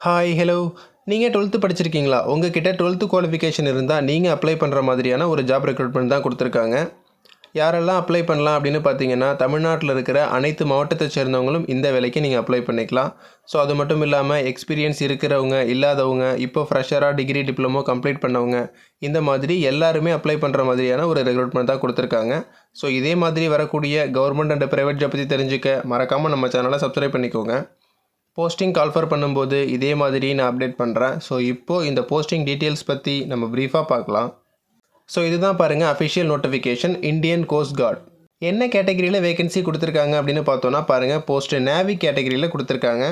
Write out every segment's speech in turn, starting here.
Hi hello நீங்கள் 12th படிச்சிருக்கீங்களா? உங்ககிட்ட 12th குவாலிஃபிகேஷன் இருந்தால் நீங்கள் அப்ளை பண்ணுற மாதிரியான ஒரு ஜாப் ரெக்ரூட்மெண்ட் தான் கொடுத்துருக்காங்க. யாரெல்லாம் அப்ளை பண்ணலாம் அப்படின்னு பார்த்தீங்கன்னா, தமிழ்நாட்டில் இருக்கிற அனைத்து மாவட்டத்தை சேர்ந்தவங்களும் இந்த வேலைக்கு நீங்கள் அப்ளை பண்ணிக்கலாம். ஸோ அது மட்டும் இல்லாமல் எக்ஸ்பீரியன்ஸ் இருக்கிறவங்க, இல்லாதவங்க, இப்போ ஃப்ரெஷராக டிகிரி டிப்ளமோ கம்ப்ளீட் பண்ணவங்க, இந்த மாதிரி எல்லாருமே அப்ளை பண்ணுற மாதிரியான ஒரு ரெக்ரூட்மெண்ட் தான் கொடுத்துருக்காங்க. ஸோ இதே மாதிரி வரக்கூடிய கவர்மெண்ட் அண்ட் ப்ரைவேட் ஜாப் பற்றி தெரிஞ்சுக்க மறக்காமல் நம்ம சேனலை சப்ஸ்கிரைப் பண்ணிக்கோங்க. போஸ்டிங் கால்ஃபர் பண்ணும்போது இதே மாதிரி நான் அப்டேட் பண்ணுறேன். ஸோ இப்போது இந்த போஸ்டிங் டீட்டெயில்ஸ் பற்றி நம்ம ப்ரீஃபாக பார்க்கலாம். ஸோ இதுதான் பாருங்கள் official notification Indian cost card. என்ன கேட்டகரியில் வேகன்சி கொடுத்துருக்காங்க அப்படின்னு பார்த்தோன்னா பாருங்கள், போஸ்ட் நேவி கேட்டகரியில் கொடுத்துருக்காங்க.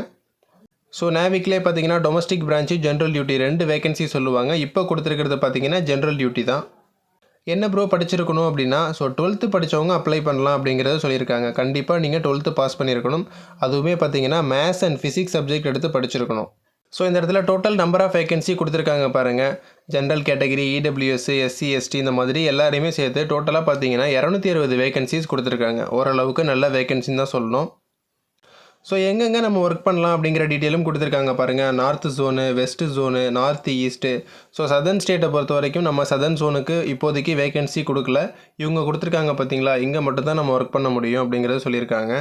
ஸோ நேவிக்லேயே பார்த்தீங்கன்னா domestic branch, general duty 2 vacancy சொல்லுவாங்க. இப்போ கொடுத்துருக்கிறது பார்த்தீங்கன்னா ஜென்ரல் டியூட்டி தான். என்ன ப்ரோ படிச்சிருக்கணும் அப்படின்னா, ஸோ 12th படித்தவங்க அப்ளை பண்ணலாம் அப்படிங்கிறத சொல்லியிருக்காங்க. கண்டிப்பாக நீங்கள் 12th பாஸ் பண்ணியிருக்கணும். அதுவுமே பார்த்தீங்கன்னா மேத்ஸ் அண்ட் ஃபிசிக்ஸ் சப்ஜெக்ட் எடுத்து படிச்சிருக்கணும். ஸோ இந்த இடத்துல டோட்டல் நம்பர் ஆஃப் வேகன்சி கொடுத்துருக்காங்க பாருங்கள். General category, EWS, SC, ST இந்த மாதிரி எல்லாரையுமே சேர்த்து டோட்டலாக பார்த்தீங்கன்னா 260 வேகன்சிஸ் கொடுத்துருக்காங்க. ஓரளவுக்கு நல்ல வேகன்சின்னு தான் சொல்லணும். ஸோ எங்கெங்கே நம்ம ஒர்க் பண்ணலாம் அப்படிங்கிற டீட்டெயிலும் கொடுத்துருக்காங்க பாருங்கள். North zone, west zone, north east. So southern ஸ்டேட்டை பொறுத்த வரைக்கும் நம்ம சதர்ன் ஜோனுக்கு இப்போதைக்கு வேகன்சி கொடுக்கல. இவங்க கொடுத்துருக்காங்க பார்த்தீங்களா, இங்கே மட்டும்தான் நம்ம ஒர்க் பண்ண முடியும் அப்படிங்கிறத சொல்லியிருக்காங்க.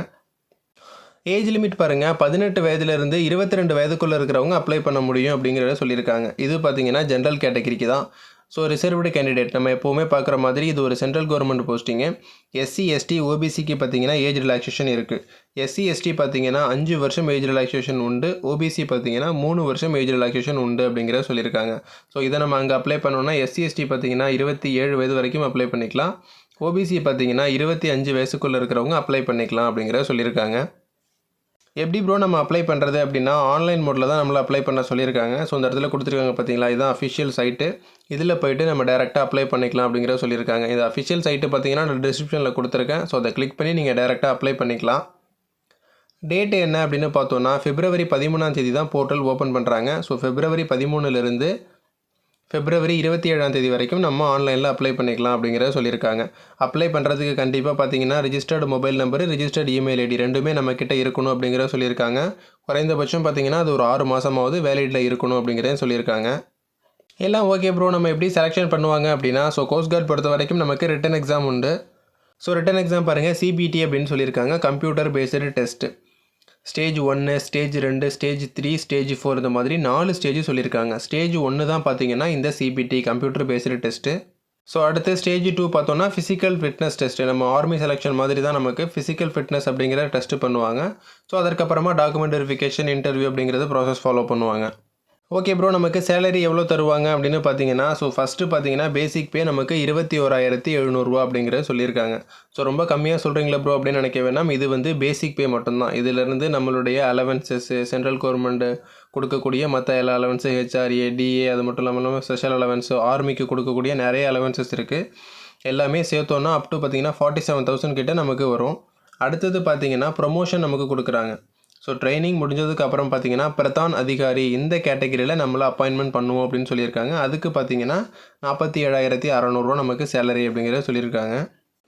ஏஜ் லிமிட் பாருங்கள், 18 வயதுலேருந்து 22 வயதுக்குள்ளே இருக்கிறவங்க அப்ளை பண்ண முடியும் அப்படிங்கிறத சொல்லியிருக்காங்க. இது பார்த்தீங்கன்னா ஜென்ரல் கேட்டகரிக்கு தான். ஸோ ரிசர்வ்டு கேண்டிடேட் நம்ம எப்போவுமே பார்க்குற மாதிரி இது ஒரு central government posting. SC, ST, ஓபிசிக்கு பார்த்தீங்கன்னா ஏஜ் ரிலாக்ஸேஷன் இருக்குது. எஸ்சி, எஸ்டி பார்த்தீங்கன்னா 5 வருஷம் ஏஜ் ரிலாக்ஸேஷன் உண்டு. ஓபிசி பார்த்தீங்கன்னா 3 வருஷம் ஏஜ் ரிலாக்ஸேஷன் உண்டு அப்படிங்கிறத சொல்லியிருக்காங்க. ஸோ இதை நம்ம அங்கே அப்ளை பண்ணோன்னா எஸ்சி, எஸ்டி பார்த்தீங்கன்னா 27 வயது வரைக்கும் அப்ளை பண்ணிக்கலாம். ஓபிசி பார்த்தீங்கன்னா 25 வயசுக்குள்ளே இருக்கிறவங்க அப்ளை பண்ணிக்கலாம் அப்படிங்கிறத சொல்லியிருக்காங்க. எப்படி ப்ரோ நம்ம அப்ளை பண்ணுறது அப்படின்னா, ஆன்லைன் மோடில் தான் நம்மளை அப்ளை பண்ண சொல்லியிருக்காங்க. ஸோ இந்த இடத்துல கொடுத்துருக்காங்க பார்த்தீங்களா, இதுதான் அஃபிஷியல் சைட்டு. இதில் போய்ட்டு நம்ம டேரெக்டாக அப்ளை பண்ணிக்கலாம் அப்படிங்கிறத சொல்லியிருக்காங்க. இந்த அஃபிஷியல் சைட்டு பார்த்தீங்கன்னா நான் டிஸ்கிரிப்ஷனில் கொடுத்துருக்கேன். ஸோ அதை கிளிக் பண்ணி நீங்கள் டேரெக்டாக அப்ளை பண்ணிக்கலாம். டேட்டு என்ன அப்படின்னு பார்த்தோன்னா, February 13 தான் போர்ட்டல் ஓப்பன் பண்ணுறாங்க. ஸோ February 13லேருந்து February 27 வரைக்கும் நம்ம ஆன்லைனில் அப்ளை பண்ணிக்கலாம் அப்படிங்கிறத சொல்லியிருக்காங்க. அப்ளை பண்ணுறதுக்கு கண்டிப்பாக பார்த்தீங்கன்னா registered mobile number, registered email ID ரெண்டுமே நம்மக்கிட்ட இருக்கணும் அப்படிங்கிறத சொல்லியிருக்காங்க. குறைந்தபட்சம் பார்த்தீங்கன்னா அது ஒரு 6 மாதமாவது வேலிடில் இருக்கணும் அப்படிங்கிறத சொல்லியிருக்காங்க. எல்லாம் ஓகே ப்ரோ, நம்ம எப்படி செலெக்ஷன் பண்ணுவாங்க அப்படின்னா, ஸோ கோஸ்ட் கார்டு பொறுத்த வரைக்கும் நமக்கு ரிட்டன் எக்ஸாம் உண்டு. ஸோ ரிட்டன் எக்ஸாம் பாருங்கள், சிபிடி அப்படின்னு சொல்லியிருக்காங்க, computer based test. Stage 1, stage 2, stage 3, stage 4 இந்த மாதிரி 4 ஸ்டேஜ் சொல்லியிருக்காங்க. ஸ்டேஜ் 1 தான் பார்த்தீங்கன்னா இந்த CBT computer based test. So அடுத்து ஸ்டேஜ் 2 பார்த்தோன்னா ஃபிசிக்கல் ஃபிட்னஸ் டெஸ்ட்டு. நம்ம ஆர்மி செலெக்ஷன் மாதிரி தான் நமக்கு ஃபிசிக்கல் ஃபிட்னஸ் அப்படிங்கிற டெஸ்ட்டு பண்ணுவாங்க. ஸோ அதற்கப்புறமா டாக்குமெண்ட் வெரிஃபிகேஷன், இன்டர்வியூ அப்படிங்கிறது ப்ராசஸ் ஃபாலோ பண்ணுவாங்க. ஓகே ப்ரோ, நமக்கு சேலரி எவ்வளோ தருவாங்க அப்படின்னு பார்த்தீங்கன்னா, ஸோ ஃபஸ்ட்டு பார்த்தீங்கன்னா பேசிக் பே நமக்கு 21,700 ரூபா அப்படிங்கிறத சொல்லியிருக்காங்க. ஸோ ரொம்ப கம்மியாக சொல்கிறீங்களா ப்ரோ அப்படின்னு நினைக்க வேணாம். இது வந்து பேசிக் பே மட்டும்தான். இதிலேருந்து நம்மளுடைய அலவன்சஸ்ஸு, சென்ட்ரல் கவர்மெண்ட்டு கொடுக்கக்கூடிய மற்ற எல்லா அலவன்ஸு, ஹெச்ஆர்ஏ, டிஏ, அது மட்டும் இல்லாமல் ஸ்பெஷல் அலவன்ஸு, ஆர்மிக்கு கொடுக்கக்கூடிய நிறைய அலவன்சஸ் இருக்குது. எல்லாமே சேர்த்தோன்னா அப் டு பார்த்தீங்கன்னா 47,000 கிட்ட நமக்கு வரும். அடுத்தது பார்த்தீங்கன்னா ப்ரொமோஷன் நமக்கு கொடுக்குறாங்க. ஸோ ட்ரைனிங் முடிஞ்சதுக்கு அப்புறம் பார்த்தீங்கன்னா பிரதான் அதிகாரி இந்த கேட்டகரியில் நம்மளை அப்பாயின்மெண்ட் பண்ணுவோம் அப்படின்னு சொல்லியிருக்காங்க. அதுக்கு பார்த்தீங்கன்னா 47,600 ரூபா நமக்கு சேலரி அப்படிங்கிறத சொல்லியிருக்காங்க.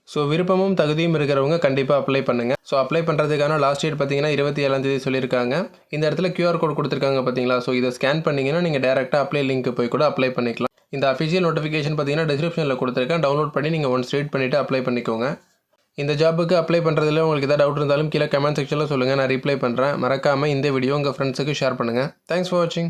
ஸோ விருப்பமும் தகுதியும் இருக்கிறவங்க கண்டிப்பாக அப்ளை பண்ணுங்கள். ஸோ அப்ளை பண்ணுறதுக்கான லாஸ்ட் டேட் பார்த்தீங்கன்னா 27 சொல்லியிருக்காங்க. இந்த இடத்துல QR கோட் கொடுத்துருக்காங்க பார்த்தீங்களா, ஸோ இதை ஸ்கேன் பண்ணிங்கன்னா நீங்கள் டேரெக்டாக அப்ளை லிங்க் போய் கூட அப்ளை பண்ணிக்கலாம். இந்த அஃபிஷியல் நோட்டிஃபிகேஷன் பார்த்தீங்கன்னா டிஸ்கிரிப்ஷனில் கொடுத்துருக்கேன். டவுன்லோட் பண்ணி நீங்கள் ஒன்ஸ் ரீட் பண்ணிவிட்டு அப்ளை பண்ணிக்கோங்க. இந்த ஜாபுக்கு அப்ளை பண்ணுறதுல உங்களுக்கு ஏதாவது டவுட் இருந்தாலும் கீழே கமெண்ட் செக்ஷனில் சொல்லுங்கள், நான் ரிப்ளை பண்ணுறேன். மறக்காமல் இந்த வீடியோ உங்கள் ஃப்ரெண்ட்ஸுக்கு ஷேர் பண்ணுங்கள். தேங்க்ஸ் ஃபார் வாட்சிங்.